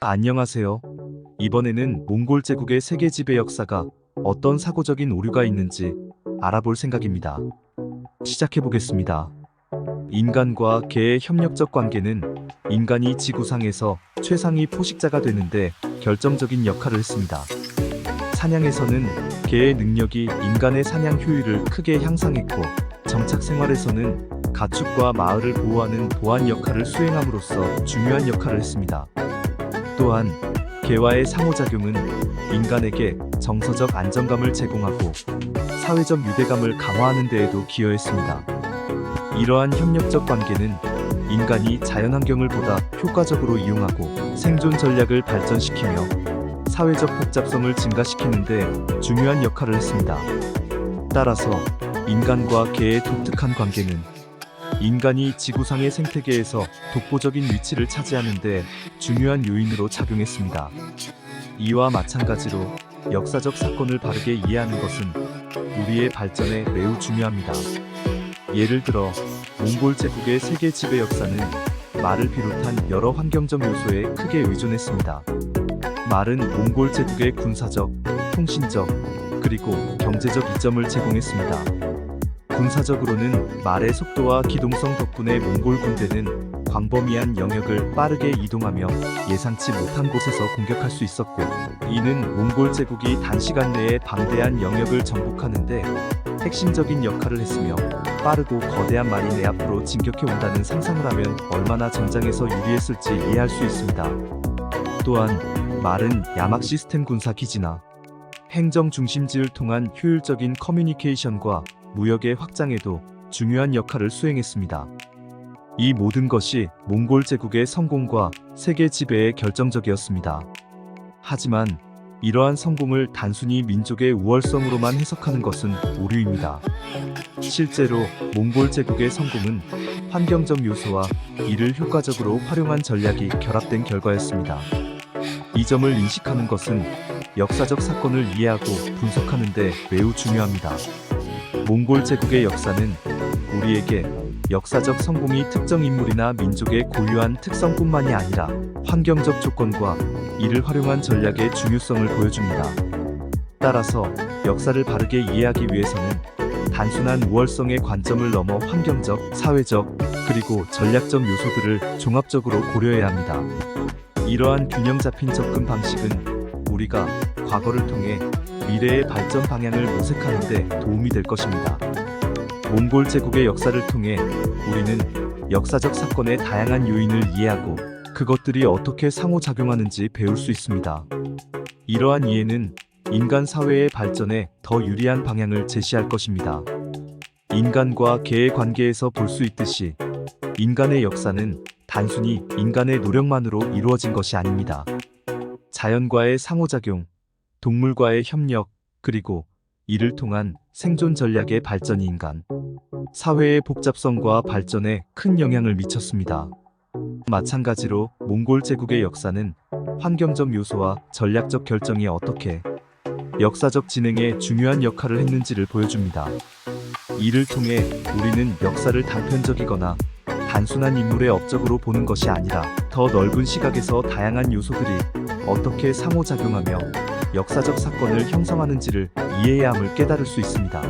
안녕하세요. 이번에는 몽골 제국의 세계 지배 역사가 어떤 사고적인 오류가 있는지 알아볼 생각입니다. 시작해 보겠습니다. 인간과 개의 협력적 관계는 인간이 지구상에서 최상위 포식자가 되는데 결정적인 역할을 했습니다. 사냥에서는 개의 능력이 인간의 사냥 효율을 크게 향상했고, 정착 생활에서는 가축과 마을을 보호하는 보안 역할을 수행함으로써 중요한 역할을 했습니다. 또한 개와의 상호작용은 인간에게 정서적 안정감을 제공하고 사회적 유대감을 강화하는 데에도 기여했습니다. 이러한 협력적 관계는 인간이 자연환경을 보다 효과적으로 이용하고 생존 전략을 발전시키며 사회적 복잡성을 증가시키는 데 중요한 역할을 했습니다. 따라서 인간과 개의 독특한 관계는 인간이 지구상의 생태계에서 독보적인 위치를 차지하는 데 중요한 요인으로 작용했습니다. 이와 마찬가지로 역사적 사건을 바르게 이해하는 것은 우리의 발전에 매우 중요합니다. 예를 들어 몽골 제국의 세계 지배 역사는 말을 비롯한 여러 환경적 요소에 크게 의존했습니다. 말은 몽골 제국의 군사적, 통신적, 그리고 경제적 이점을 제공했습니다. 군사적으로는 말의 속도와 기동성 덕분에 몽골 군대는 광범위한 영역을 빠르게 이동하며 예상치 못한 곳에서 공격할 수 있었고, 이는 몽골 제국이 단시간 내에 방대한 영역을 정복하는데 핵심적인 역할을 했으며, 빠르고 거대한 말이 내 앞으로 진격해 온다는 상상을 하면 얼마나 전장에서 유리했을지 이해할 수 있습니다. 또한 말은 야막 시스템 군사 기지나 행정 중심지를 통한 효율적인 커뮤니케이션과 무역의 확장에도 중요한 역할을 수행했습니다. 이 모든 것이 몽골 제국의 성공과 세계 지배에 결정적이었습니다. 하지만 이러한 성공을 단순히 민족의 우월성으로만 해석하는 것은 오류입니다. 실제로 몽골 제국의 성공은 환경적 요소와 이를 효과적으로 활용한 전략이 결합된 결과였습니다. 이 점을 인식하는 것은 역사적 사건을 이해하고 분석하는 데 매우 중요합니다. 몽골 제국의 역사는 우리에게 역사적 성공이 특정 인물이나 민족의 고유한 특성뿐만이 아니라 환경적 조건과 이를 활용한 전략의 중요성을 보여줍니다. 따라서 역사를 바르게 이해하기 위해서는 단순한 우월성의 관점을 넘어 환경적, 사회적, 그리고 전략적 요소들을 종합적으로 고려해야 합니다. 이러한 균형 잡힌 접근 방식은 우리가 과거를 통해 미래의 발전 방향을 모색하는 데 도움이 될 것입니다. 몽골 제국의 역사를 통해 우리는 역사적 사건의 다양한 요인을 이해하고 그것들이 어떻게 상호작용하는지 배울 수 있습니다. 이러한 이해는 인간 사회의 발전에 더 유리한 방향을 제시할 것입니다. 인간과 개의 관계에서 볼 수 있듯이 인간의 역사는 단순히 인간의 노력만으로 이루어진 것이 아닙니다. 자연과의 상호작용, 동물과의 협력, 그리고 이를 통한 생존 전략의 발전이 인간 사회의 복잡성과 발전에 큰 영향을 미쳤습니다. 마찬가지로 몽골 제국의 역사는 환경적 요소와 전략적 결정이 어떻게 역사적 진행에 중요한 역할을 했는지를 보여줍니다. 이를 통해 우리는 역사를 단편적이거나 단순한 인물의 업적으로 보는 것이 아니라 더 넓은 시각에서 다양한 요소들이 어떻게 상호작용하며 역사적 사건을 형성하는지를 이해해야 함을 깨달을 수 있습니다.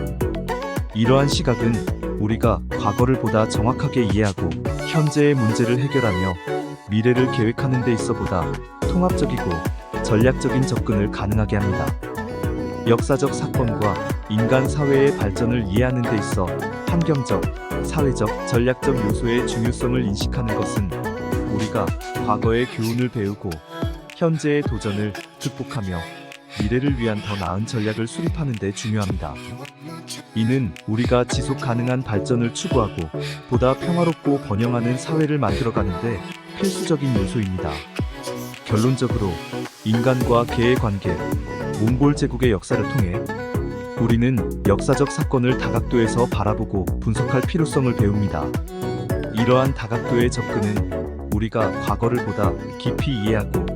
이러한 시각은 우리가 과거를 보다 정확하게 이해하고 현재의 문제를 해결하며 미래를 계획하는 데 있어 보다 통합적이고 전략적인 접근을 가능하게 합니다. 역사적 사건과 인간 사회의 발전을 이해하는 데 있어 환경적, 사회적, 전략적 요소의 중요성을 인식하는 것은 우리가 과거의 교훈을 배우고 현재의 도전을 극복하며 미래를 위한 더 나은 전략을 수립하는 데 중요합니다. 이는 우리가 지속 가능한 발전을 추구하고 보다 평화롭고 번영하는 사회를 만들어가는데 필수적인 요소입니다. 결론적으로 인간과 개의 관계, 몽골 제국의 역사를 통해 우리는 역사적 사건을 다각도에서 바라보고 분석할 필요성을 배웁니다. 이러한 다각도의 접근은 우리가 과거를 보다 깊이 이해하고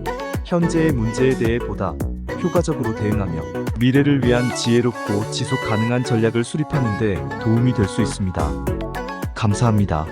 현재의 문제에 대해 보다 효과적으로 대응하며 미래를 위한 지혜롭고 지속 가능한 전략을 수립하는 데 도움이 될 수 있습니다. 감사합니다.